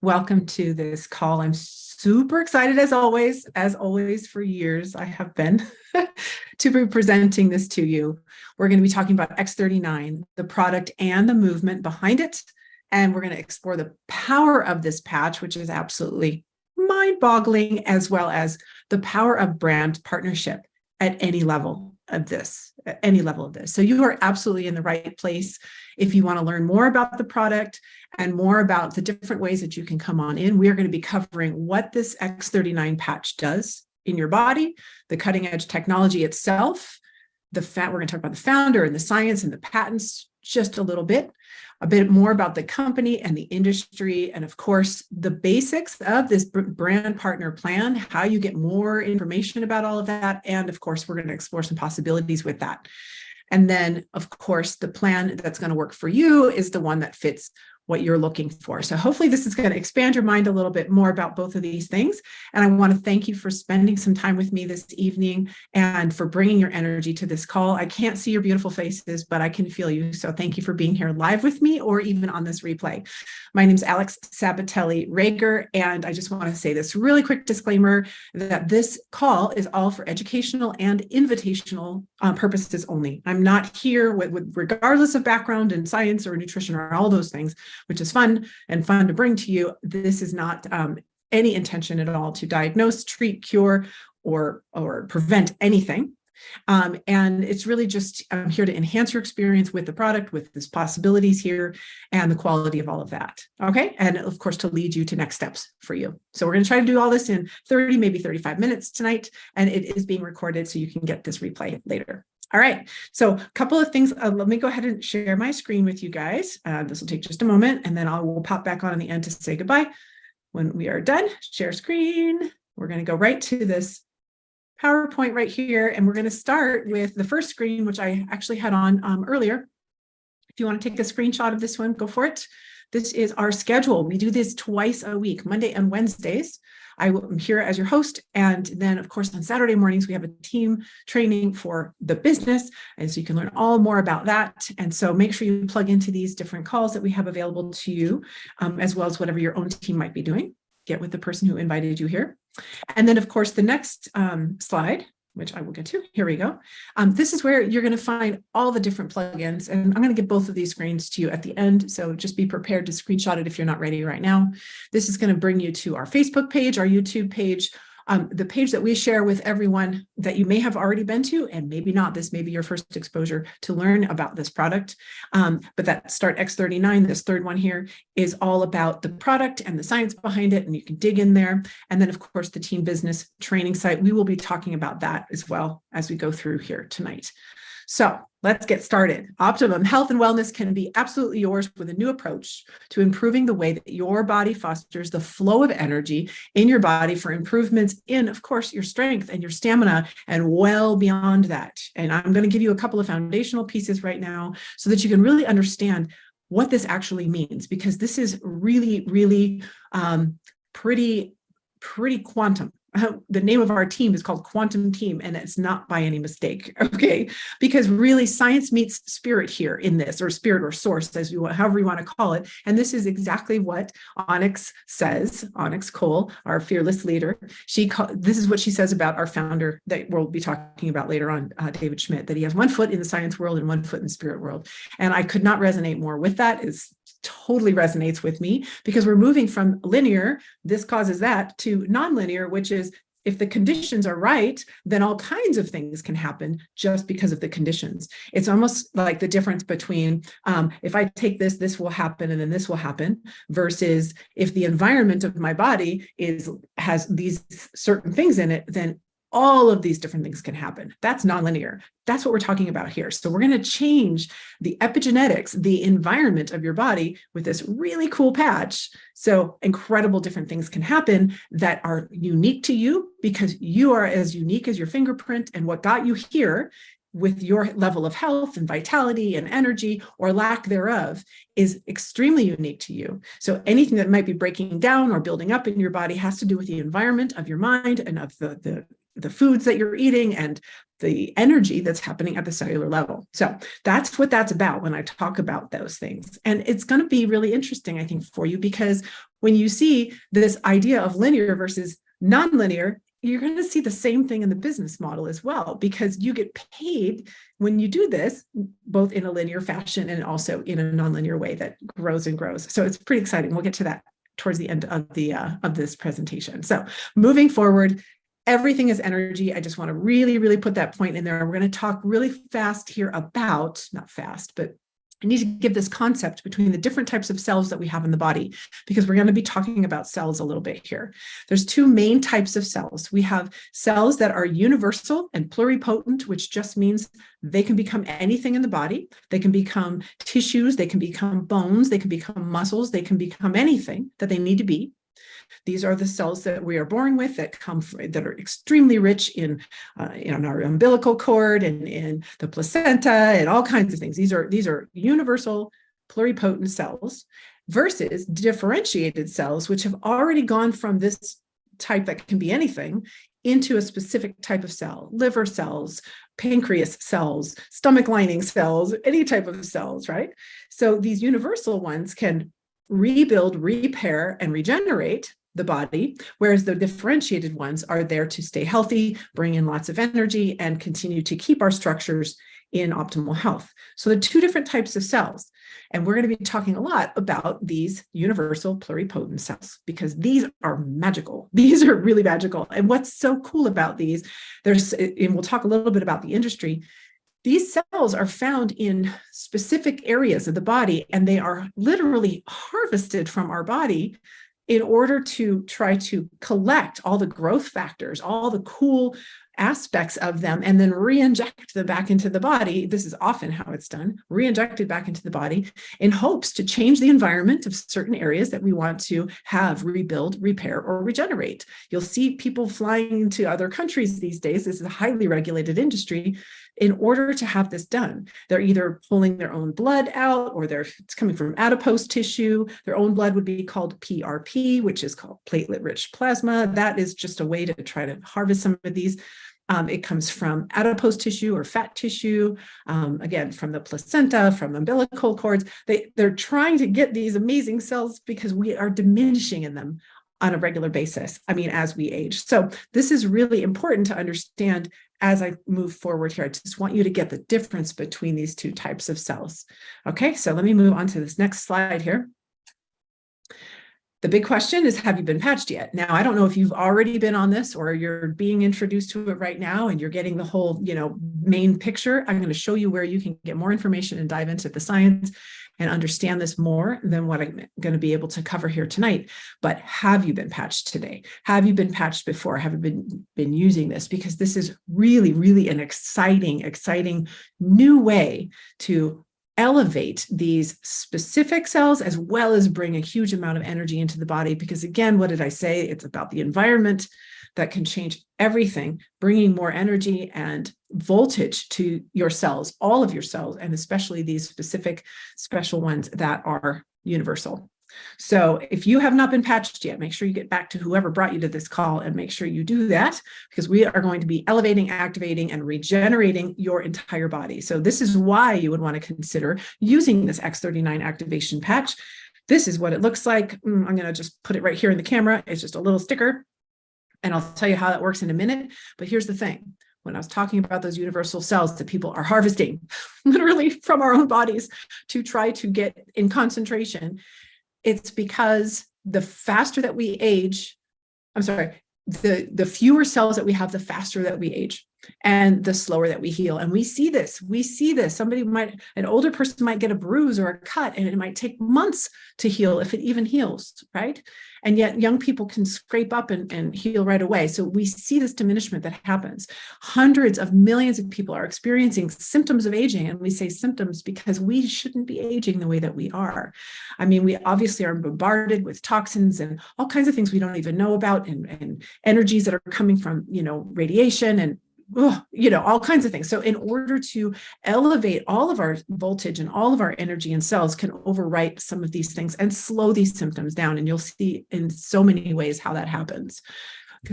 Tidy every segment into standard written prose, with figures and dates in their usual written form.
Welcome to this call. I'm super excited as always for years I have been to be presenting this to you. We're going to be talking about X39, the product and the movement behind it. And we're going to explore the power of this patch, which is absolutely mind-boggling, as well as the power of brand partnership at any level of this, So you are absolutely in the right place if you want to learn more about the product and more about the different ways that you can come on in. We are going to be covering what this X39 patch does in your body, the cutting edge technology itself, we're going to talk about the founder and the science and the patents just a bit more about the company and the industry, and of course, the basics of this brand partner plan, how you get more information about all of that. And of course, we're going to explore some possibilities with that. And then, of course, the plan that's going to work for you is the one that fits what you're looking for. So hopefully this is going to expand your mind a little bit more about both of these things. And I want to thank you for spending some time with me this evening and for bringing your energy to this call. I can't see your beautiful faces, but I can feel you. So thank you for being here live with me or even on this replay. My name is Alex Sabatelli-Rager, and I just want to say this really quick disclaimer that this call is all for educational and invitational purposes only. I'm not here with regardless of background in science or nutrition or all those things, which is fun to bring to you. This is not any intention at all to diagnose, treat, cure, or prevent anything. And it's really just I'm here to enhance your experience with the product, with these possibilities here, and the quality of all of that. Okay. And of course, to lead you to next steps for you. So we're going to try to do all this in 30, maybe 35 minutes tonight. And it is being recorded so you can get this replay later. All right, so a couple of things. Let me go ahead and share my screen with you guys. This will take just a moment, and then we'll pop back on in the end to say goodbye. When we are done, share screen. We're going to go right to this PowerPoint right here, and we're going to start with the first screen, which I actually had on earlier. If you want to take a screenshot of this one, go for it. This is our schedule. We do this twice a week, Monday and Wednesdays. I'm here as your host. And then, of course, on Saturday mornings, we have a team training for the business. And so you can learn all more about that. And so make sure you plug into these different calls that we have available to you, as well as whatever your own team might be doing. Get with the person who invited you here. And then, of course, the next slide, which I will get to. Here we go. This is where you're going to find all the different plugins, and I'm going to give both of these screens to you at the end. So just be prepared to screenshot it if you're not ready right now. This is going to bring you to our Facebook page, our YouTube page, the page that we share with everyone that you may have already been to, and maybe not. This may be your first exposure to learn about this product. But that Start X39, this third one here, is all about the product and the science behind it, and you can dig in there. And then, of course, the team business training site, we will be talking about that as well as we go through here tonight. So let's get started. Optimum health and wellness can be absolutely yours with a new approach to improving the way that your body fosters the flow of energy in your body for improvements in, of course, your strength and your stamina and well beyond that. And I'm going to give you a couple of foundational pieces right now so that you can really understand what this actually means, because this is really, really pretty quantum. The name of our team is called Quantum Team, and it's not by any mistake, okay? Because really science meets spirit here in this, or spirit or source, however you want to call it. And this is exactly what Onyx says. Onyx Cole, our fearless leader, this is what she says about our founder that we'll be talking about later on, David Schmidt, that he has one foot in the science world and one foot in the spirit world. And I could not resonate more with that. Is totally resonates with me, because we're moving from linear, this causes that, to nonlinear, which is if the conditions are right, then all kinds of things can happen just because of the conditions. It's almost like the difference between if I take this, this will happen, and then this will happen, versus if the environment of my body has these certain things in it, then all of these different things can happen. That's nonlinear. That's what we're talking about here. So we're going to change the epigenetics, the environment of your body with this really cool patch. So incredible different things can happen that are unique to you, because you are as unique as your fingerprint, and what got you here with your level of health and vitality and energy or lack thereof is extremely unique to you. So anything that might be breaking down or building up in your body has to do with the environment of your mind and of the foods that you're eating and the energy that's happening at the cellular level. So that's what that's about when I talk about those things. And it's going to be really interesting, I think, for you, because when you see this idea of linear versus nonlinear, you're going to see the same thing in the business model as well, because you get paid when you do this, both in a linear fashion and also in a nonlinear way that grows and grows. So it's pretty exciting. We'll get to that towards the end of this presentation. So moving forward, everything is energy. I just want to really, really put that point in there. We're going to talk really fast here about, not fast, but I need to give this concept between the different types of cells that we have in the body, because we're going to be talking about cells a little bit here. There's two main types of cells. We have cells that are universal and pluripotent, which just means they can become anything in the body. They can become tissues, they can become bones, they can become muscles, they can become anything that they need to be. These are the cells that we are born with that that are extremely rich in our umbilical cord and in the placenta and all kinds of things. These are universal pluripotent cells versus differentiated cells, which have already gone from this type that can be anything into a specific type of cell: liver cells, pancreas cells, stomach lining cells, any type of cells, right? So these universal ones can rebuild, repair, and regenerate the body, whereas the differentiated ones are there to stay healthy, bring in lots of energy, and continue to keep our structures in optimal health. So the two different types of cells. And we're going to be talking a lot about these universal pluripotent cells, because these are magical. These are really magical. And what's so cool about these, and we'll talk a little bit about the industry, these cells are found in specific areas of the body, and they are literally harvested from our body in order to try to collect all the growth factors, all the cool aspects of them, and then re-inject them back into the body. This is often how it's done, re-injected back into the body in hopes to change the environment of certain areas that we want to have rebuild, repair, or regenerate. You'll see people flying to other countries these days. This is a highly regulated industry. In order to have this done, they're either pulling their own blood out, or it's coming from adipose tissue. Their own blood would be called PRP, which is called platelet-rich plasma. That is just a way to try to harvest some of these. It comes from adipose tissue or fat tissue, again, from the placenta, from umbilical cords. They're trying to get these amazing cells because we are diminishing in them on a regular basis, as we age. So this is really important to understand as I move forward here. I just want you to get the difference between these two types of cells. Okay, so let me move on to this next slide here. The big question is, have you been patched yet? Now, I don't know if you've already been on this or you're being introduced to it right now and you're getting the whole, main picture. I'm going to show you where you can get more information and dive into the science and understand this more than what I'm going to be able to cover here tonight. But have you been patched today? Have you been patched before? Have you been using this? Because this is really, really an exciting new way to elevate these specific cells, as well as bring a huge amount of energy into the body. Because again, what did I say? It's about the environment that can change everything, bringing more energy and voltage to your cells, all of your cells, and especially these specific special ones that are universal. So if you have not been patched yet, make sure you get back to whoever brought you to this call and make sure you do that, because we are going to be elevating, activating, and regenerating your entire body. So this is why you would want to consider using this X39 activation patch. This is what it looks like. I'm going to just put it right here in the camera. It's just a little sticker, and I'll tell you how that works in a minute. But here's the thing. When I was talking about those universal cells that people are harvesting literally from our own bodies to try to get in concentration, it's because the faster that we age, the fewer cells that we have, the faster that we age and the slower that we heal. And we see this. An older person might get a bruise or a cut, and it might take months to heal, if it even heals, right? And yet young people can scrape up and heal right away. So we see this diminishment that happens. Hundreds of millions of people are experiencing symptoms of aging. And we say symptoms because we shouldn't be aging the way that we are. We obviously are bombarded with toxins and all kinds of things we don't even know about, and energies that are coming from, radiation and all kinds of things. So in order to elevate all of our voltage and all of our energy and cells can overwrite some of these things and slow these symptoms down. And you'll see in so many ways how that happens.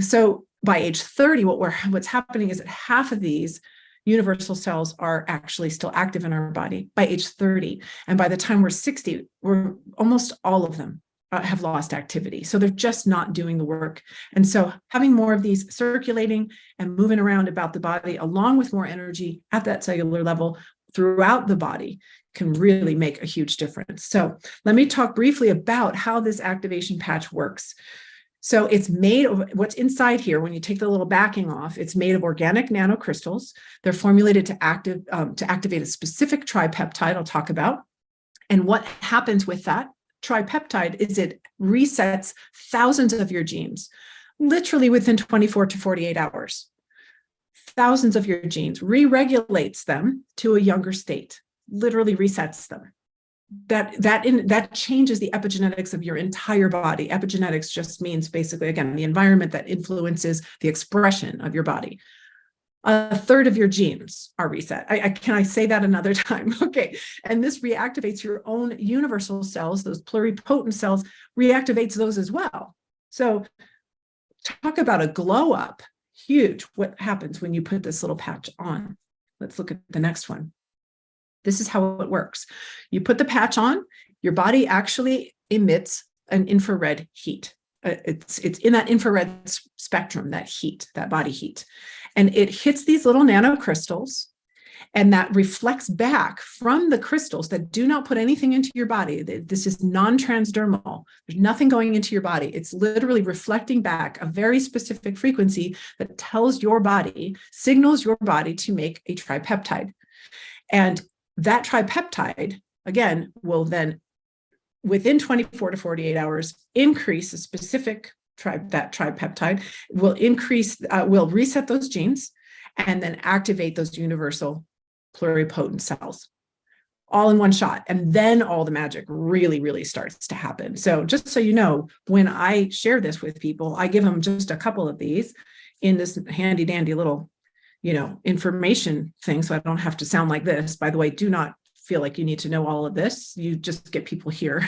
So by age 30, what's happening is that half of these universal cells are actually still active in our body by age 30. And by the time we're 60, we're almost all of them have lost activity. So they're just not doing the work. And so having more of these circulating and moving around about the body, along with more energy at that cellular level throughout the body, can really make a huge difference. So let me talk briefly about how this activation patch works. So it's made of what's inside here. When you take the little backing off, it's made of organic nanocrystals. They're formulated to activate a specific tripeptide I'll talk about. And what happens with that tripeptide is it resets thousands of your genes, literally within 24 to 48 hours. Thousands of your genes, re-regulates them to a younger state, literally resets them. That changes the epigenetics of your entire body. Epigenetics just means basically, again, the environment that influences the expression of your body. A third of your genes are reset. Can I say that another time? Okay. And this reactivates your own universal cells, those pluripotent cells, reactivates those as well. So talk about a glow up. Huge. What happens when you put this little patch on? Let's look at the next one. This is how it works. You put the patch on, your body actually emits an infrared heat. It's in that infrared spectrum, that heat, that body heat. And it hits these little nanocrystals, and that reflects back from the crystals that do not put anything into your body. This is non-transdermal. There's nothing going into your body. It's literally reflecting back a very specific frequency that tells your body, signals your body to make a tripeptide. And that tripeptide, again, will then, within 24 to 48 hours, increase a specific that tripeptide, will reset those genes, and then activate those universal pluripotent cells all in one shot. And then all the magic really, really starts to happen. So just so you know, when I share this with people, I give them just a couple of these in this handy dandy little, information thing. So I don't have to sound like this. By the way, do not feel like you need to know all of this. You just get people here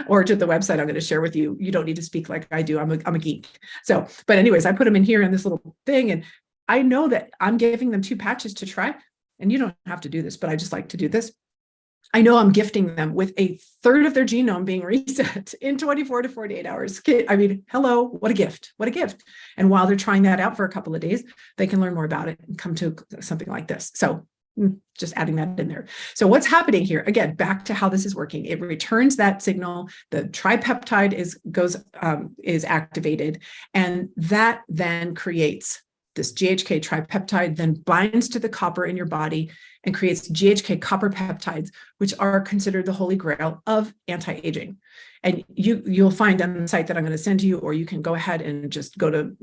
or to the website I'm going to share with you. You don't need to speak like I do. I'm a geek. So, but anyways, I put them in here in this little thing, and I know that I'm giving them 2 patches to try, and you don't have to do this, but I just like to do this. I know I'm gifting them with a third of their genome being reset in 24 to 48 hours. I mean, hello, what a gift, what a gift. And while they're trying that out for a couple of days, they can learn more about it and come to something like this. So just adding that in there. So what's happening here? Again, back to how this is working. It returns that signal. The tripeptide is activated, and that then creates this GHK tripeptide, then binds to the copper in your body and creates GHK copper peptides, which are considered the holy grail of anti-aging. And you'll find on the site that I'm going to send to you, or you can go ahead and just go to,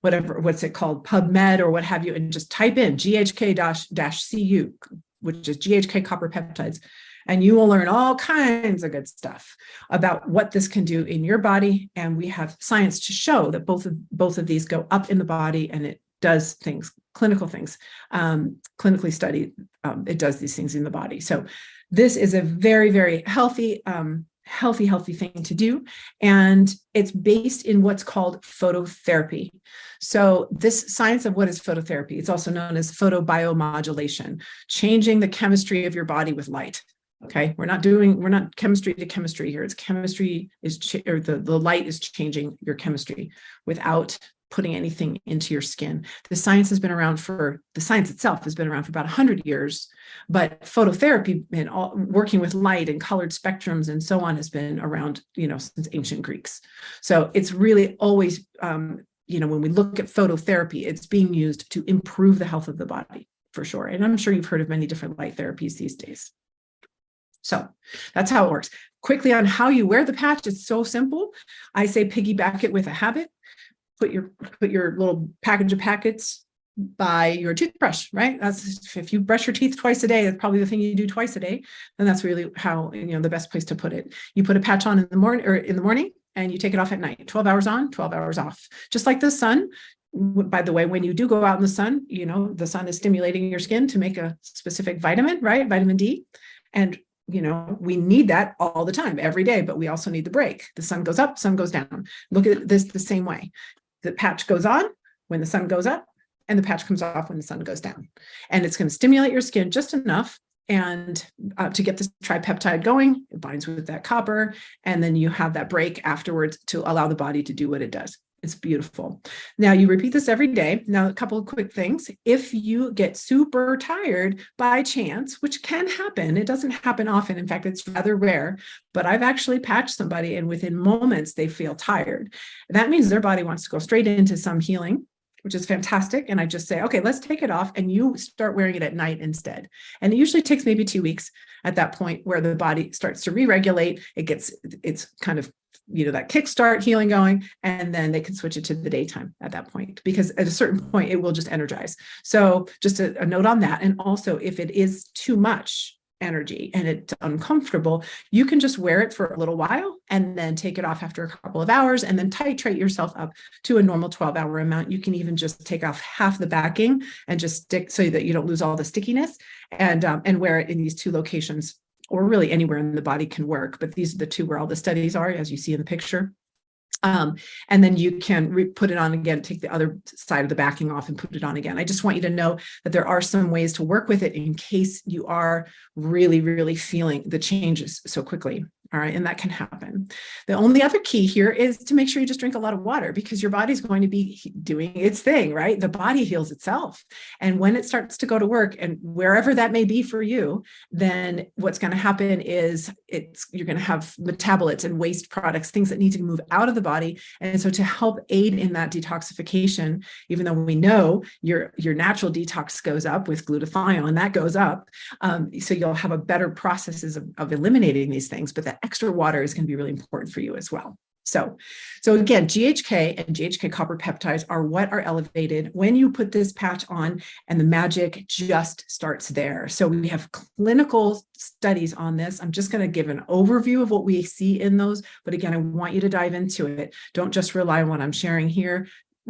what's it called, PubMed or what have you, and just type in GHK-CU, which is GHK copper peptides. And you will learn all kinds of good stuff about what this can do in your body. And we have science to show that both of these go up in the body, and it does things, clinical things, clinically studied. It does these things in the body. So this is a very, very healthy thing to do. And it's based in what's called phototherapy. So this science of what is phototherapy, it's also known as photobiomodulation, changing the chemistry of your body with light. Okay, we're not chemistry to chemistry here. It's chemistry the light is changing your chemistry without putting anything into your skin. The science itself has been around for about 100 years, but phototherapy and working with light and colored spectrums and so on has been around, since ancient Greeks. So it's really always, when we look at phototherapy, it's being used to improve the health of the body for sure. And I'm sure you've heard of many different light therapies these days. So that's how it works. Quickly on how you wear the patch, it's so simple. I say piggyback it with a habit. Put your little package of packets by your toothbrush, right? That's if you brush your teeth twice a day, that's probably the thing you do twice a day. Then that's really how, the best place to put it. You put a patch on in the morning and you take it off at night, 12 hours on, 12 hours off. Just like the sun. By the way, when you do go out in the sun, the sun is stimulating your skin to make a specific vitamin, right? Vitamin D. And we need that all the time, every day, but we also need the break. The sun goes up, sun goes down. Look at this the same way. The patch goes on when the sun goes up, and the patch comes off when the sun goes down. And it's going to stimulate your skin just enough And to get this tripeptide going, it binds with that copper, and then you have that break afterwards to allow the body to do what it does. It's beautiful. Now you repeat this every day. Now, a couple of quick things. If you get super tired by chance, which can happen, it doesn't happen often. In fact, it's rather rare, but I've actually patched somebody and within moments they feel tired. That means their body wants to go straight into some healing, which is fantastic. And I just say, okay, let's take it off and you start wearing it at night instead. And it usually takes maybe 2 weeks at that point where the body starts to re-regulate. It's kind of, that kickstart healing going, and then they can switch it to the daytime at that point, because at a certain point it will just energize. So just a note on that. And also, if it is too much energy and it's uncomfortable, you can just wear it for a little while and then take it off after a couple of hours and then titrate yourself up to a normal 12-hour amount. You can even just take off half the backing and just stick so that you don't lose all the stickiness, and wear it in these 2 locations, or really anywhere in the body can work. But these are the 2 where all the studies are, as you see in the picture. And then you can put it on again, take the other side of the backing off and put it on again. I just want you to know that there are some ways to work with it in case you are really, really feeling the changes so quickly. All right. And that can happen. The only other key here is to make sure you just drink a lot of water, because your body's going to be doing its thing, right? The body heals itself. And when it starts to go to work, and wherever that may be for you, then what's going to happen is you're going to have metabolites and waste products, things that need to move out of the body. And so to help aid in that detoxification, even though we know your natural detox goes up with glutathione, and that goes up, so you'll have a better processes of eliminating these things, but that extra water is going to be really important for you as well. So again, GHK and GHK copper peptides are what are elevated when you put this patch on, and the magic just starts there. So we have clinical studies on this. I'm just going to give an overview of what we see in those, but again, I want you to dive into it. Don't just rely on what I'm sharing here.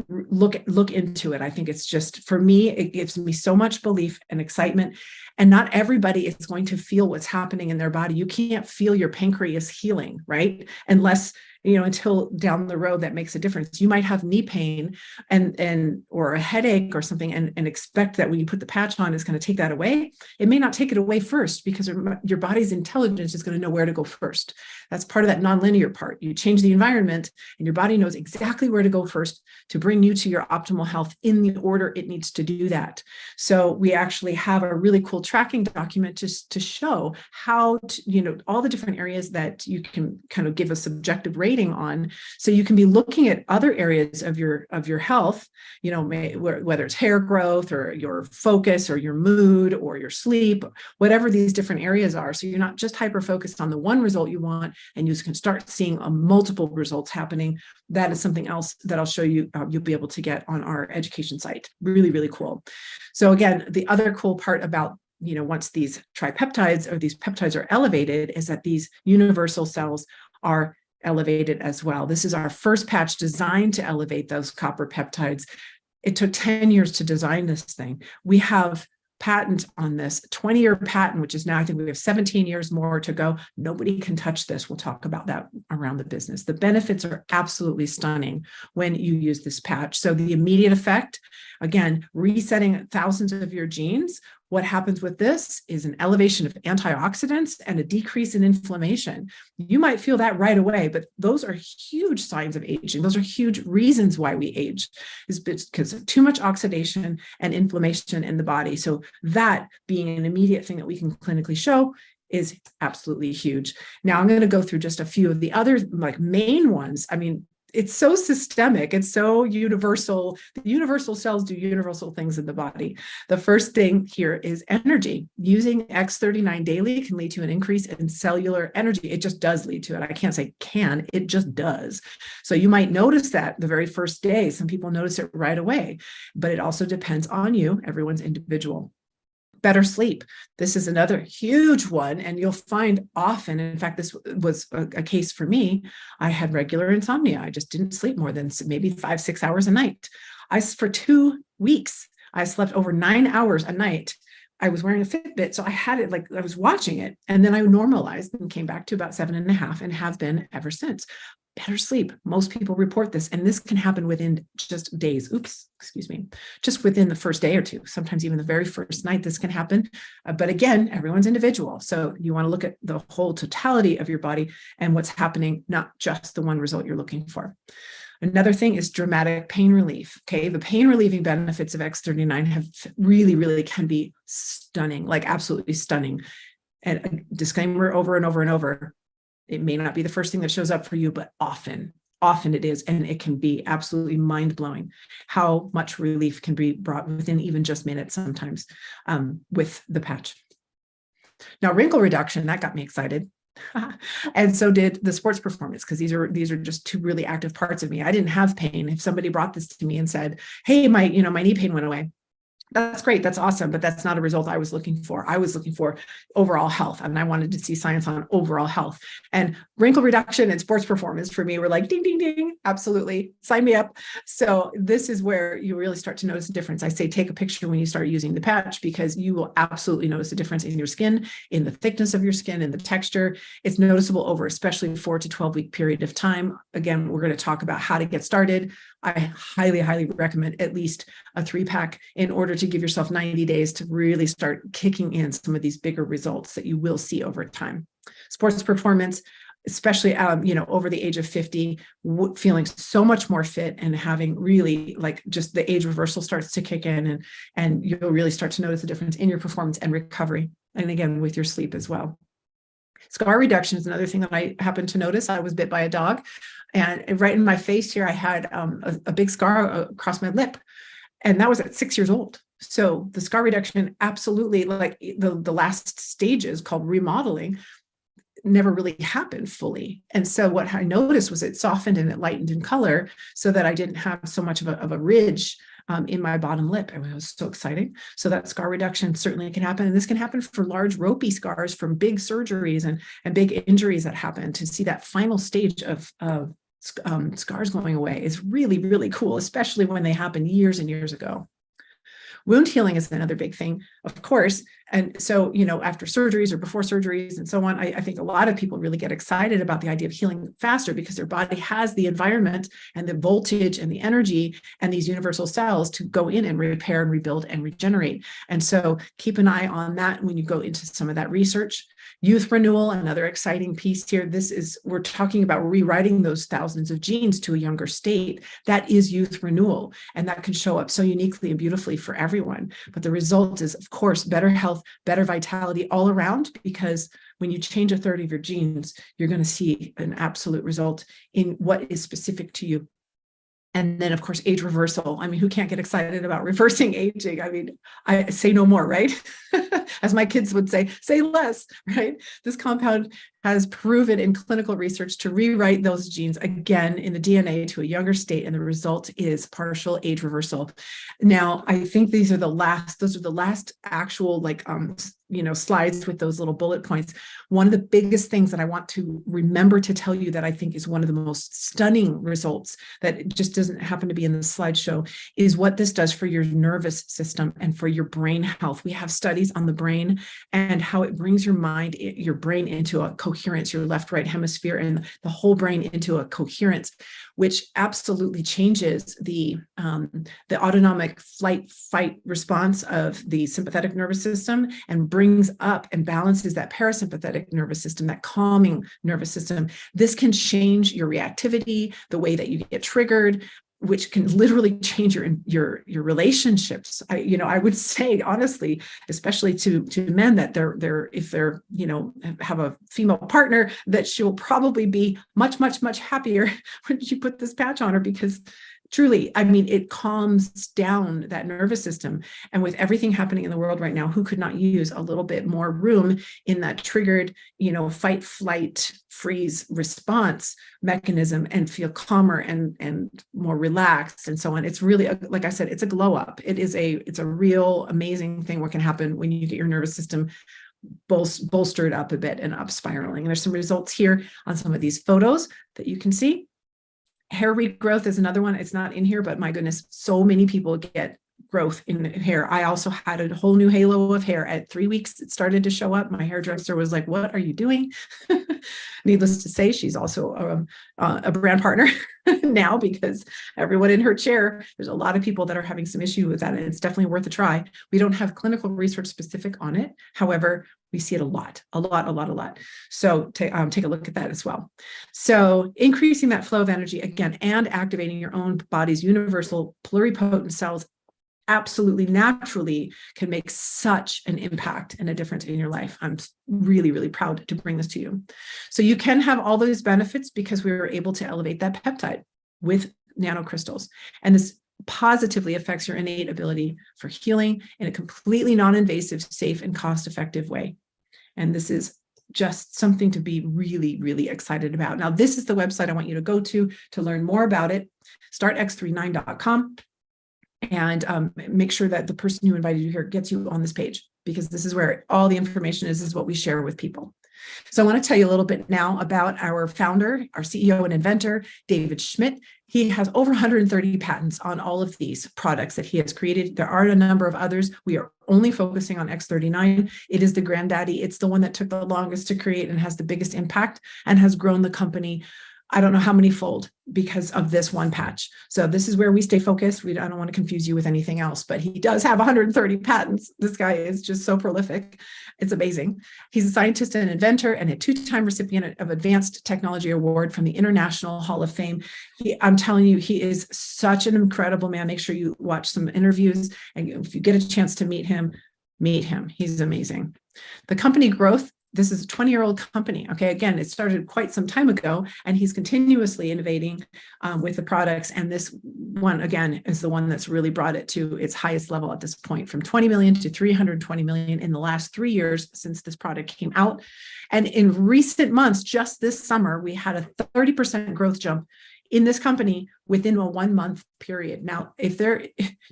Look into it. I think it's just, for me, it gives me so much belief and excitement. And not everybody is going to feel what's happening in their body. You can't feel your pancreas healing, right? Unless, until down the road that makes a difference. You might have knee pain and or a headache or something, and expect that when you put the patch on, it's going to take that away. It may not take it away first, because your body's intelligence is going to know where to go first. That's part of that nonlinear part. You change the environment and your body knows exactly where to go first to bring you to your optimal health in the order it needs to do that. So we actually have a really cool tracking document to show how all the different areas that you can kind of give a subjective rating on. So you can be looking at other areas of your health, whether it's hair growth or your focus or your mood or your sleep, whatever these different areas are. So you're not just hyper focused on the one result you want, and you can start seeing multiple results happening. That is something else that I'll show you. You'll be able to get on our education site. Really, really cool. So again, the other cool part about once these tripeptides or these peptides are elevated is that these universal cells are elevated as well. This is our first patch designed to elevate those copper peptides. It took 10 years to design this thing. We have patent on this, 20-year patent, which is now, I think we have 17 years more to go. Nobody can touch this. We'll talk about that around the business. The benefits are absolutely stunning when you use this patch. So the immediate effect, again, resetting thousands of your genes. What happens with this is an elevation of antioxidants and a decrease in inflammation. You might feel that right away, but those are huge signs of aging. Those are huge reasons why we age, is because of too much oxidation and inflammation in the body. So that being an immediate thing that we can clinically show is absolutely huge. Now I'm going to go through just a few of the other main ones. I mean, it's so systemic. It's so universal. The universal cells do universal things in the body. The first thing here is energy. Using X39 daily can lead to an increase in cellular energy. It just does lead to it. I can't say can, it just does. So you might notice that the very first day. Some people notice it right away, but it also depends on you. Everyone's individual. Better sleep. This is another huge one, and you'll find often, in fact, this was a case for me. I had regular insomnia. I just didn't sleep more than maybe 5-6 hours a night. For 2 weeks, I slept over 9 hours a night. I was wearing a Fitbit, so I had it I was watching it, and then I normalized and came back to about 7.5 and have been ever since. better sleep. Most people report this, and this can happen within just days. Oops, excuse me. Just within the first day or two, sometimes even the very first night, this can happen. But again, everyone's individual. So you want to look at the whole totality of your body and what's happening, not just the one result you're looking for. Another thing is dramatic pain relief. Okay. The pain relieving benefits of X39 have really can be stunning, like absolutely stunning. And a disclaimer over and over and over, it may not be the first thing that shows up for you, but often it is. And it can be absolutely mind-blowing how much relief can be brought within even just minutes sometimes with the patch. Now, wrinkle reduction, that got me excited. And so did the sports performance, because these are just two really active parts of me. I didn't have pain. If somebody brought this to me and said, hey, my knee pain went away, that's great. That's awesome. But that's not a result I was looking for. I was looking for overall health, and I wanted to see science on overall health. And wrinkle reduction and sports performance for me were like, ding, ding, ding. Absolutely. Sign me up. So this is where you really start to notice a difference. I say, take a picture when you start using the patch, because you will absolutely notice a difference in your skin, in the thickness of your skin, in the texture. It's noticeable over especially 4 to 12 week period of time. Again, we're going to talk about how to get started. I highly recommend at least a 3-pack in order to give yourself 90 days to really start kicking in some of these bigger results that you will see over time. Sports performance, especially over the age of 50, feeling so much more fit and having really like just the age reversal starts to kick in, and you'll really start to notice the difference in your performance and recovery. And again, with your sleep as well. Scar reduction is another thing that I happened to notice. I was bit by a dog, and right in my face here, I had a big scar across my lip, and that was at 6 years old. So the scar reduction, absolutely, like the last stages called remodeling, never really happened fully. And so what I noticed was it softened and it lightened in color so that I didn't have so much of a ridge in my bottom lip. And it was so exciting. So that scar reduction certainly can happen. And this can happen for large ropey scars from big surgeries and big injuries that happen. To see that final stage of scars going away is really cool, especially when they happen years and years ago. Wound healing is another big thing, of course. And so, after surgeries or before surgeries and so on, I think a lot of people really get excited about the idea of healing faster because their body has the environment and the voltage and the energy and these universal cells to go in and repair and rebuild and regenerate. And so keep an eye on that when you go into some of that research. Youth renewal, another exciting piece here. We're talking about rewriting those thousands of genes to a younger state. That is youth renewal, and that can show up so uniquely and beautifully for everyone. But the result is, of course, better health, better vitality all around, because when you change a third of your genes, you're going to see an absolute result in what is specific to you. And then, of course, age reversal. I mean, who can't get excited about reversing aging? I mean, I say no more, right? As my kids would say less, right? This compound has proven in clinical research to rewrite those genes again in the DNA to a younger state, and the result is partial age reversal. Now, I think those are the last actual slides with those little bullet points. One of the biggest things that I want to remember to tell you that I think is one of the most stunning results that just doesn't happen to be in the slideshow is what this does for your nervous system and for your brain health. We have studies on the brain and how it brings your brain into a coherence, your left-right hemisphere and the whole brain into a coherence, which absolutely changes the autonomic flight-fight response of the sympathetic nervous system and brings up and balances that parasympathetic nervous system, that calming nervous system. This can change your reactivity, the way that you get triggered, which can literally change your relationships. I would say honestly, especially to men, that if they're have a female partner, that she'll probably be much happier when you put this patch on her, because truly, I mean, it calms down that nervous system. And with everything happening in the world right now, who could not use a little bit more room in that triggered, fight, flight, freeze response mechanism and feel calmer and more relaxed and so on. It's really, like I said, it's a glow up. It's a real amazing thing what can happen when you get your nervous system bolstered up a bit and up spiraling. And there's some results here on some of these photos that you can see. Hair regrowth is another one. It's not in here, but my goodness, so many people get growth in hair. I also had a whole new halo of hair at 3 weeks. It started to show up. My hairdresser was like, "What are you doing?" Needless to say, she's also a brand partner now, because everyone in her chair, there's a lot of people that are having some issue with that, and it's definitely worth a try. We don't have clinical research specific on it. However, we see it a lot. So take a look at that as well. So increasing that flow of energy again, and activating your own body's universal pluripotent cells absolutely naturally can make such an impact and a difference in your life. I'm really, really proud to bring this to you. So you can have all those benefits because we were able to elevate that peptide with nanocrystals. And this positively affects your innate ability for healing in a completely non-invasive, safe, and cost-effective way. And this is just something to be really, really excited about. Now, this is the website I want you to go to learn more about it. Startx39.com. And make sure that the person who invited you here gets you on this page, because this is where all the information is what we share with people. So I want to tell you a little bit now about our founder, our CEO and inventor, David Schmidt. He has over 130 patents on all of these products that he has created. There are a number of others. We are only focusing on X39. It is the granddaddy. It's the one that took the longest to create and has the biggest impact and has grown the company, I don't know how many fold, because of this one patch. So this is where we stay focused. I don't want to confuse you with anything else, but he does have 130 patents. This guy is just so prolific. It's amazing. He's a scientist and inventor and a 2-time recipient of Advanced Technology Award from the International Hall of Fame. I'm telling you, he is such an incredible man. Make sure you watch some interviews, and if you get a chance to meet him, meet him. He's amazing. The company growth, this is a 20-year-old company. Okay, again, it started quite some time ago, and he's continuously innovating with the products. And this one, again, is the one that's really brought it to its highest level at this point, from 20 million to 320 million in the last 3 years since this product came out. And in recent months, just this summer, we had a 30% growth jump in this company within a 1-month period. Now,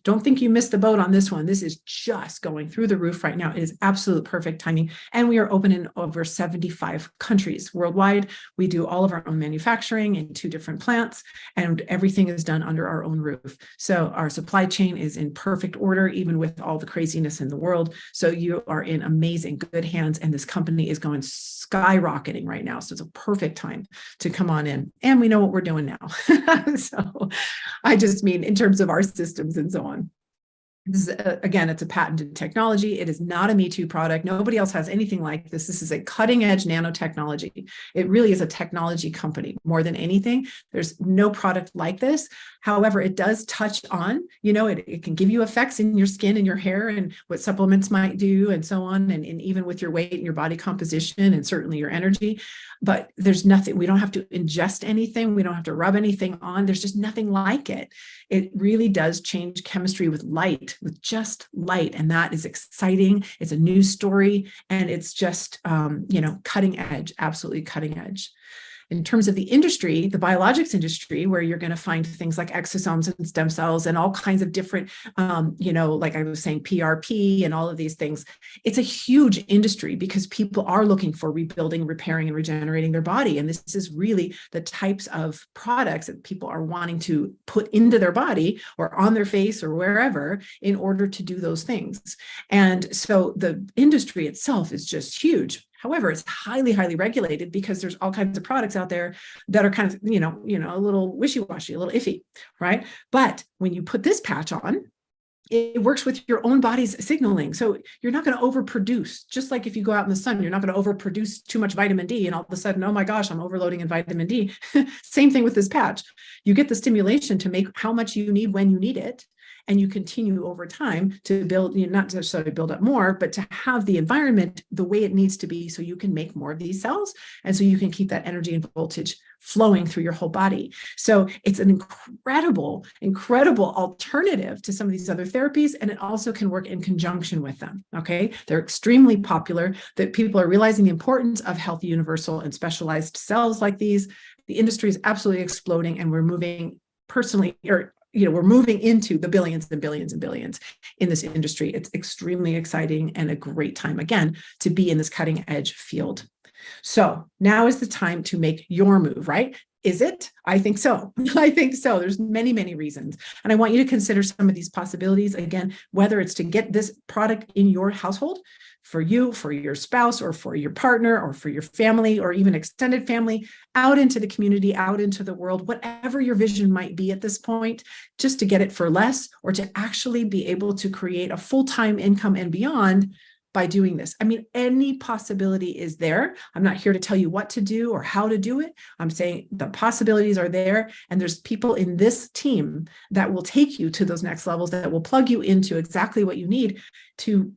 don't think you missed the boat on this one. This is just going through the roof right now. It is absolute perfect timing. And we are open in over 75 countries worldwide. We do all of our own manufacturing in 2 different plants, and everything is done under our own roof. So our supply chain is in perfect order, even with all the craziness in the world. So you are in amazing, good hands, and this company is going skyrocketing right now. So it's a perfect time to come on in. And we know what we're doing now. So I just mean in terms of our systems and so on. This is, again, it's a patented technology. It is not a Me Too product. Nobody else has anything like this. This is a cutting edge nanotechnology. It really is a technology company more than anything. There's no product like this. However, it does touch on, it can give you effects in your skin and your hair and what supplements might do and so on. And even with your weight and your body composition and certainly your energy. But there's nothing, we don't have to ingest anything. We don't have to rub anything on. There's just nothing like it. It really does change chemistry with light, with just light. And that is exciting. It's a news story, and it's just, cutting edge, absolutely cutting edge. In terms of the industry, the biologics industry, where you're going to find things like exosomes and stem cells and all kinds of different, like I was saying, PRP and all of these things, it's a huge industry because people are looking for rebuilding, repairing, and regenerating their body. And this is really the types of products that people are wanting to put into their body or on their face or wherever in order to do those things. And so the industry itself is just huge. However, it's highly, highly regulated because there's all kinds of products out there that are kind of, a little wishy-washy, a little iffy, right? But when you put this patch on, it works with your own body's signaling. So you're not going to overproduce. Just like if you go out in the sun, you're not going to overproduce too much vitamin D and all of a sudden, oh my gosh, I'm overloading in vitamin D. Same thing with this patch. You get the stimulation to make how much you need when you need it. And you continue over time to build, not necessarily build up more, but to have the environment the way it needs to be so you can make more of these cells. And so you can keep that energy and voltage flowing through your whole body. So it's an incredible, incredible alternative to some of these other therapies. And it also can work in conjunction with them. Okay. They're extremely popular, that people are realizing the importance of healthy, universal, and specialized cells like these. The industry is absolutely exploding, and we're moving we're moving into the billions and billions and billions in this industry. It's extremely exciting and a great time, again, to be in this cutting edge field. So now is the time to make your move, right? Is it? I think so. I think so. There's many, many reasons. And I want you to consider some of these possibilities. Again, whether it's to get this product in your household for you, for your spouse, or for your partner, or for your family, or even extended family, out into the community, out into the world, whatever your vision might be at this point, just to get it for less, or to actually be able to create a full-time income and beyond by doing this. I mean, any possibility is there. I'm not here to tell you what to do or how to do it. I'm saying the possibilities are there, and there's people in this team that will take you to those next levels, that will plug you into exactly what you need to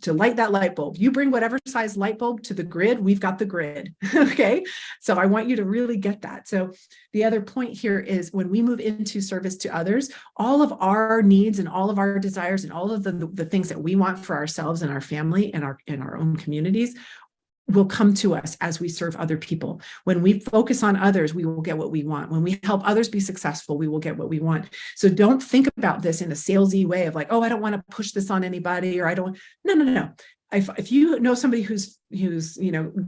light that light bulb. You bring whatever size light bulb to the grid, we've got the grid. Okay. So I want you to really get that. So the other point here is, when we move into service to others, all of our needs and all of our desires and all of the things that we want for ourselves and our family and our own communities will come to us as we serve other people. When we focus on others, we will get what we want. When we help others be successful, we will get what we want. So don't think about this in a salesy way of like, oh, I don't want to push this on anybody, or I don't. No. If you know somebody who's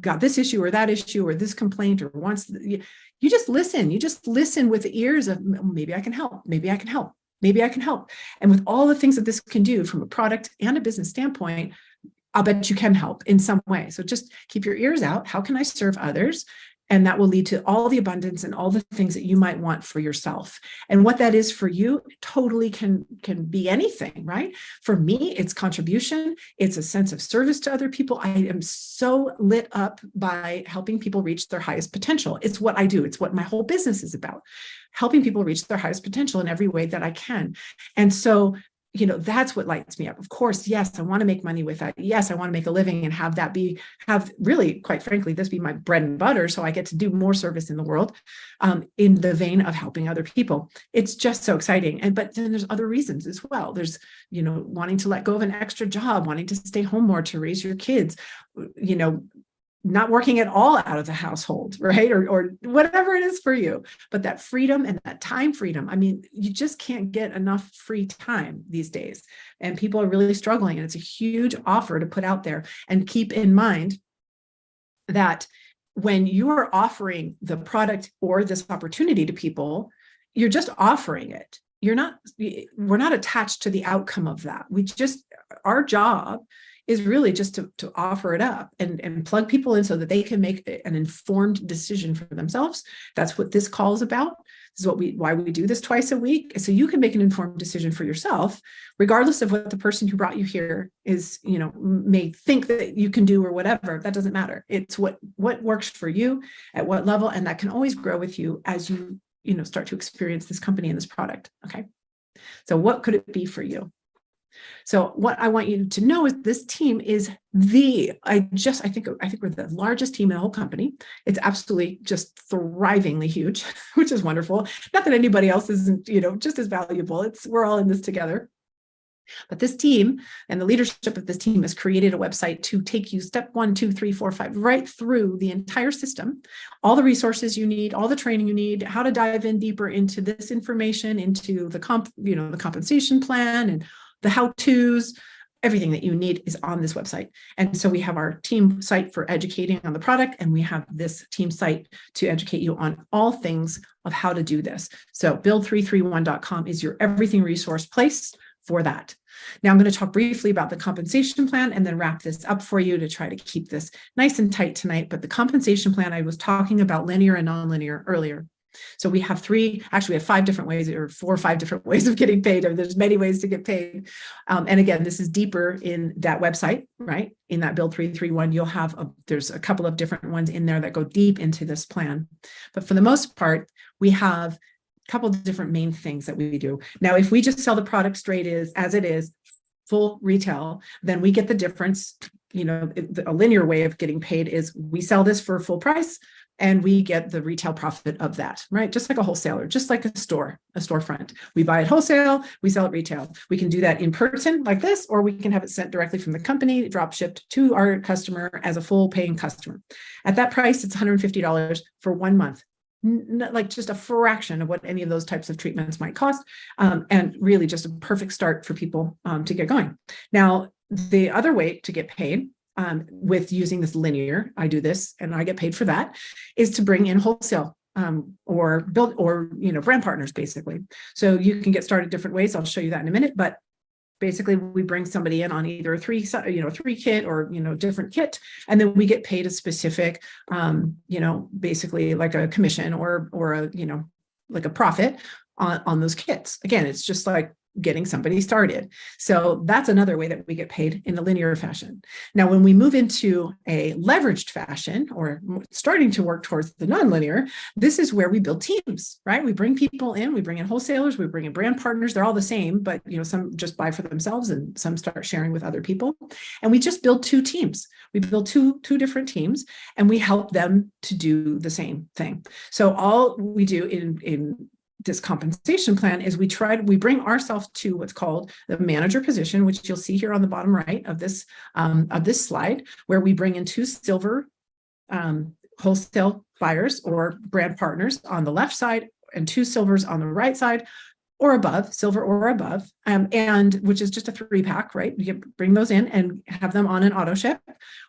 got this issue or that issue or this complaint or wants, you just listen. You just listen with the ears of, maybe I can help. Maybe I can help. Maybe I can help. And with all the things that this can do from a product and a business standpoint, I'll bet you can help in some way. So just keep your ears out. How can I serve others? And that will lead to all the abundance and all the things that you might want for yourself. And what that is for you totally can be anything, right? For me, it's contribution. It's a sense of service to other people. I am so lit up by helping people reach their highest potential. It's what I do. It's what my whole business is about, helping people reach their highest potential in every way that I can. And so that's what lights me up. Of course, yes, I want to make money with that. Yes, I want to make a living and have really, quite frankly, this be my bread and butter. So I get to do more service in the world, in the vein of helping other people. It's just so exciting. But then there's other reasons as well. There's, wanting to let go of an extra job, wanting to stay home more to raise your kids, not working at all out of the household, right? Or whatever it is for you. But that freedom and that time freedom, I mean, you just can't get enough free time these days. And people are really struggling. And it's a huge offer to put out there. And keep in mind that when you are offering the product or this opportunity to people, you're just offering it. We're not attached to the outcome of that. Our job is really just to offer it up and plug people in so that they can make an informed decision for themselves. That's what this call is about. This is why we do this twice a week. So you can make an informed decision for yourself, regardless of what the person who brought you here is, may think that you can do or whatever. That doesn't matter. It's what works for you at what level, and that can always grow with you as you start to experience this company and this product. Okay. So what could it be for you? So what I want you to know is this team is I think we're the largest team in the whole company. It's absolutely just thrivingly huge, which is wonderful. Not that anybody else isn't, just as valuable. We're all in this together. But this team and the leadership of this team has created a website to take you step 1, 2, 3, 4, 5, right through the entire system, all the resources you need, all the training you need, how to dive in deeper into this information, into the compensation plan and the how-tos. Everything that you need is on this website. And so we have our team site for educating on the product, and we have this team site to educate you on all things of how to do this. So build331.com is your everything resource place for that. Now I'm going to talk briefly about the compensation plan and then wrap this up for you to try to keep this nice and tight tonight. But the compensation plan, I was talking about linear and nonlinear earlier. So we have 5 different ways, or 4 or 5 different ways of getting paid. There's many ways to get paid. And again, this is deeper in that website, right? In that Build 331, there's a couple of different ones in there that go deep into this plan. But for the most part, we have a couple of different main things that we do. Now, if we just sell the product straight as it is, full retail, then we get the difference. A linear way of getting paid is we sell this for full price, and we get the retail profit of that, right? Just like a wholesaler, just like a storefront. We buy it wholesale, we sell it retail. We can do that in person like this, or we can have it sent directly from the company, drop shipped to our customer as a full paying customer. At that price, it's $150 for 1 month. Like just a fraction of what any of those types of treatments might cost, and really just a perfect start for people to get going. Now, the other way to get paid with using this linear, I do this and I get paid for that, is to bring in wholesale or build, or, brand partners, basically. So you can get started different ways. I'll show you that in a minute, but basically we bring somebody in on either a three kit or, different kit. And then we get paid a specific, basically like a commission or a, like a profit on those kits. Again, it's just like getting somebody started. So that's another way that we get paid in a linear fashion. Now, when we move into a leveraged fashion, or starting to work towards the nonlinear, this is where we build teams, right? We bring people in, we bring in wholesalers, we bring in brand partners. They're all the same, but some just buy for themselves and some start sharing with other people. And we just build two teams. We build two different teams, and we help them to do the same thing. So all we do in this compensation plan is we bring ourselves to what's called the manager position, which you'll see here on the bottom right of this slide, where we bring in two silver wholesale buyers or brand partners on the left side and two silvers on the right side, or above, silver or above, and which is just a 3-pack, right? You can bring those in and have them on an auto ship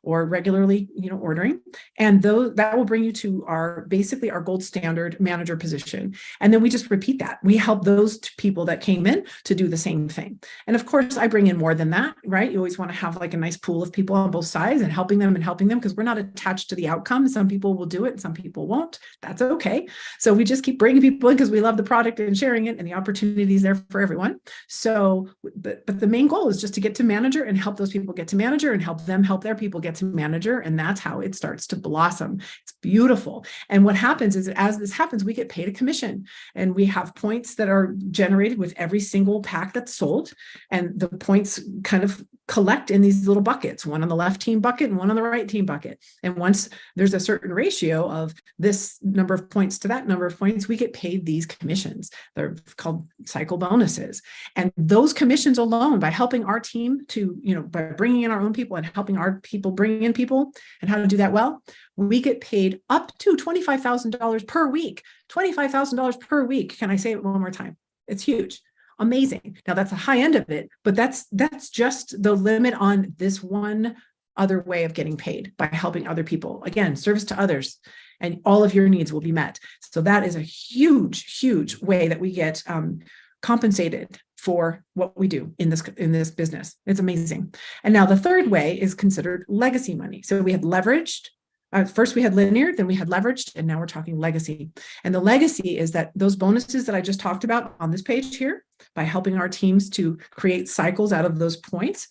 or regularly, ordering. And that will bring you to basically our gold standard manager position. And then we just repeat that. We help those people that came in to do the same thing. And of course, I bring in more than that, right? You always want to have like a nice pool of people on both sides and helping them because we're not attached to the outcome. Some people will do it and some people won't. That's okay. So we just keep bringing people in because we love the product and sharing it, and the opportunities there for everyone. So, but the main goal is just to get to manager and help those people get to manager and help them help their people get to manager. And that's how it starts to blossom. It's beautiful. And what happens is, as this happens, we get paid a commission, and we have points that are generated with every single pack that's sold. And the points kind of collect in these little buckets, one on the left team bucket and one on the right team bucket. And once there's a certain ratio of this number of points to that number of points, we get paid these commissions. They're called cycle bonuses. And those commissions alone, by helping our team to, by bringing in our own people and helping our people bring in people, and how to do that well, we get paid up to $25,000 per week. $25,000 per week. Can I say it one more time? It's huge. Amazing. Now that's the high end of it, but that's just the limit on this one other way of getting paid, by helping other people. Again, service to others, and all of your needs will be met. So that is a huge way that we get compensated for what we do in this business. It's amazing. And now the third way is considered legacy money. So we had leveraged. First we had linear, then we had leveraged, and now we're talking legacy. And the legacy is that those bonuses that I just talked about on this page here, by helping our teams to create cycles out of those points,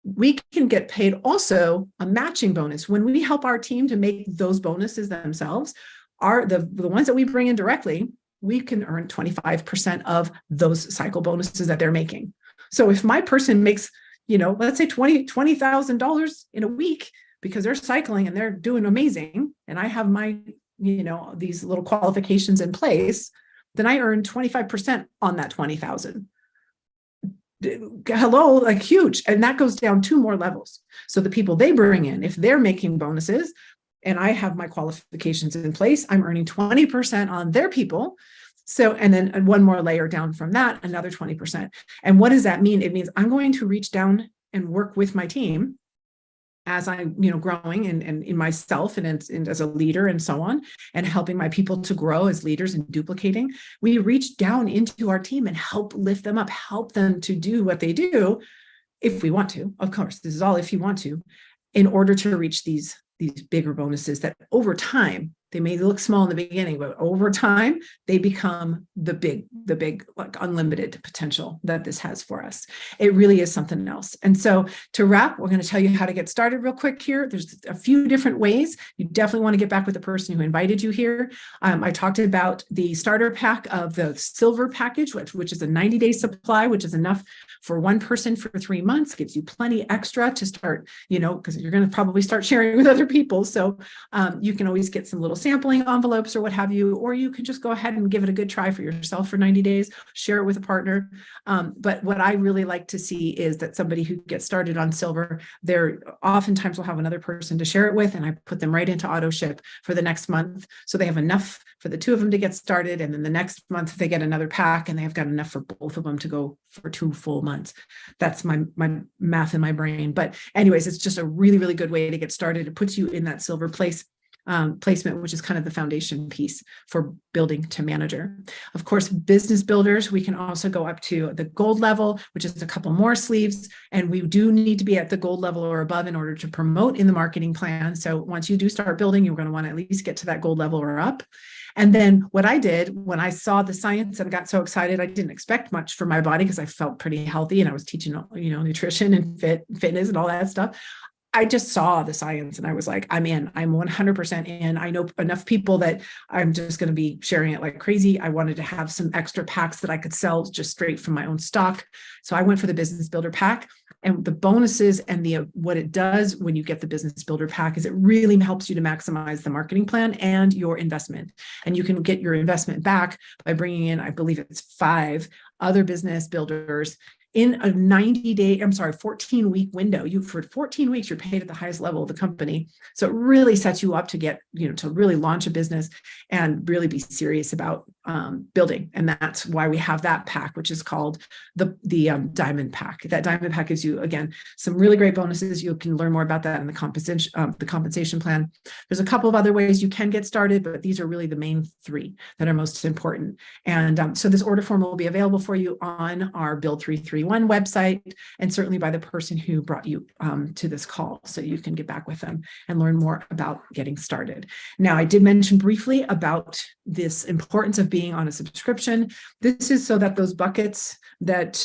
we can get paid also a matching bonus. When we help our team to make those bonuses themselves, the ones that we bring in directly, we can earn 25% of those cycle bonuses that they're making. So if my person makes, let's say $20,000 in a week, because they're cycling and they're doing amazing, and I have my, these little qualifications in place, then I earn 25% on that 20,000. Hello, like huge. And that goes down 2 more levels. So the people they bring in, if they're making bonuses and I have my qualifications in place, I'm earning 20% on their people. So, and then 1 more layer down from that, another 20%. And what does that mean? It means I'm going to reach down and work with my team as I'm, growing and in myself and as a leader and so on, and helping my people to grow as leaders and duplicating. We reach down into our team and help lift them up, help them to do what they do, if we want to. Of course, this is all if you want to, in order to reach these bigger bonuses that over time, they may look small in the beginning, but over time, they become the big, like unlimited potential that this has for us. It really is something else. And so to wrap, we're going to tell you how to get started real quick here. There's a few different ways. You definitely want to get back with the person who invited you here. I talked about the starter pack of the silver package, which is a 90-day supply, which is enough for one person for 3 months, gives you plenty extra to start, because you're going to probably start sharing with other people. So you can always get some little sampling envelopes or what have you, or you can just go ahead and give it a good try for yourself for 90 days, share it with a partner. But what I really like to see is that somebody who gets started on silver, they're oftentimes will have another person to share it with, and I put them right into auto ship for the next month. So they have enough for the 2 of them to get started. And then the next month they get another pack, and they've got enough for both of them to go for 2 full months. That's my math in my brain. But anyways, it's just a really, really good way to get started. It puts you in that silver place. placement, which is kind of the foundation piece for building to manager. Of course, business builders, we can also go up to the gold level, which is a couple more sleeves. And we do need to be at the gold level or above in order to promote in the marketing plan. So once you do start building, you're going to want to at least get to that gold level or up. And then what I did when I saw the science and got so excited, I didn't expect much for my body because I felt pretty healthy and I was teaching, nutrition and fitness and all that stuff. I just saw the science and I was like, I'm in, I'm 100% in. I know enough people that I'm just going to be sharing it like crazy. I wanted to have some extra packs that I could sell just straight from my own stock. So I went for the business builder pack, and the bonuses and what it does when you get the business builder pack is it really helps you to maximize the marketing plan and your investment. And you can get your investment back by bringing in, I believe it's 5 other business builders in a 14-week window. For 14 weeks, you're paid at the highest level of the company. So it really sets you up to get, to really launch a business and really be serious about building. And that's why we have that pack, which is called the Diamond Pack. That Diamond Pack gives you, again, some really great bonuses. You can learn more about that in the compensation plan. There's a couple of other ways you can get started, but these are really the main 3 that are most important. And so this order form will be available for you on our Build 331 website, and certainly by the person who brought you to this call, so you can get back with them and learn more about getting started. Now, I did mention briefly about this importance of being on a subscription. This is so that those buckets that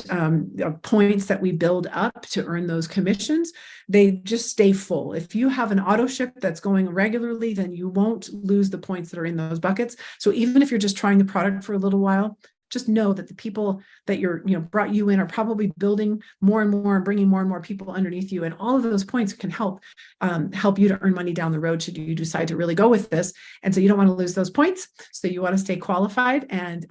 points that we build up to earn those commissions, they just stay full. If you have an auto ship that's going regularly, then you won't lose the points that are in those buckets. So even if you're just trying the product for a little while, just know that the people that brought you in are probably building more and more and bringing more and more people underneath you. And all of those points can help you to earn money down the road should you decide to really go with this. And so you don't want to lose those points. So you want to stay qualified. And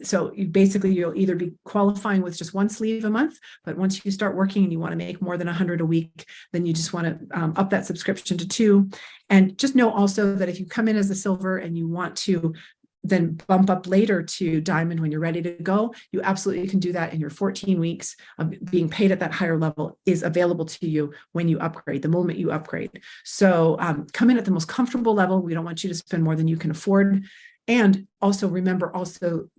so you'll either be qualifying with just 1 sleeve a month, but once you start working and you want to make more than 100 a week, then you just want to up that subscription to 2. And just know also that if you come in as a silver and you want to then bump up later to diamond when you're ready to go, you absolutely can do that. And your 14 weeks of being paid at that higher level is available to you when you upgrade, the moment you upgrade. So come in at the most comfortable level. We don't want you to spend more than you can afford. And also remember,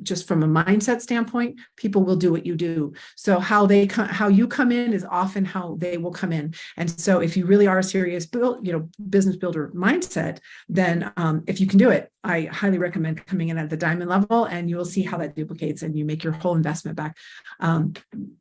just from a mindset standpoint, people will do what you do. So how you come in is often how they will come in. And so if you really are a serious business builder mindset, then if you can do it, I highly recommend coming in at the diamond level, and you will see how that duplicates and you make your whole investment back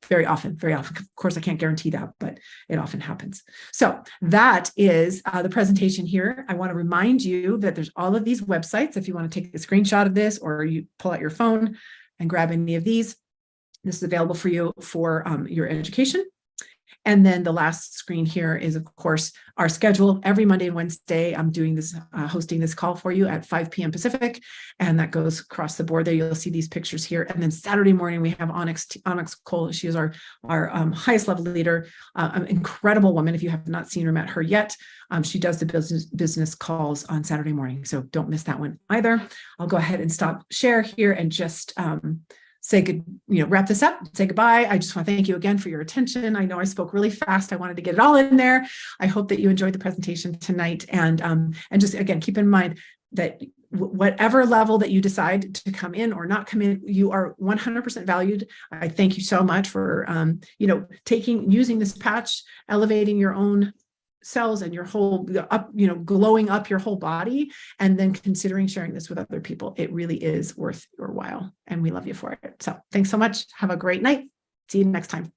very often, very often. Of course, I can't guarantee that, but it often happens. So that is the presentation here. I want to remind you that there's all of these websites. If you want to take a screenshot of this, or you pull out your phone and grab any of these, this is available for you for your education. And then the last screen here is, of course, our schedule. Every Monday and Wednesday, I'm doing this, hosting this call for you at 5 p.m. Pacific, and that goes across the board there. You'll see these pictures here. And then Saturday morning, we have Onyx Cole. She is our highest level leader, an incredible woman. If you have not seen or met her yet, she does the business calls on Saturday morning. So don't miss that one either. I'll go ahead and stop share here and just wrap this up, say goodbye. I just want to thank you again for your attention. I know I spoke really fast. I wanted to get it all in there. I hope that you enjoyed the presentation tonight. And just again, keep in mind that whatever level that you decide to come in or not come in, you are 100% valued. I thank you so much for, using this patch, elevating your own cells and your whole glowing up your whole body, and then considering sharing this with other people. It really is worth your while, and we love you for it. So thanks so much. Have a great night. See you next time.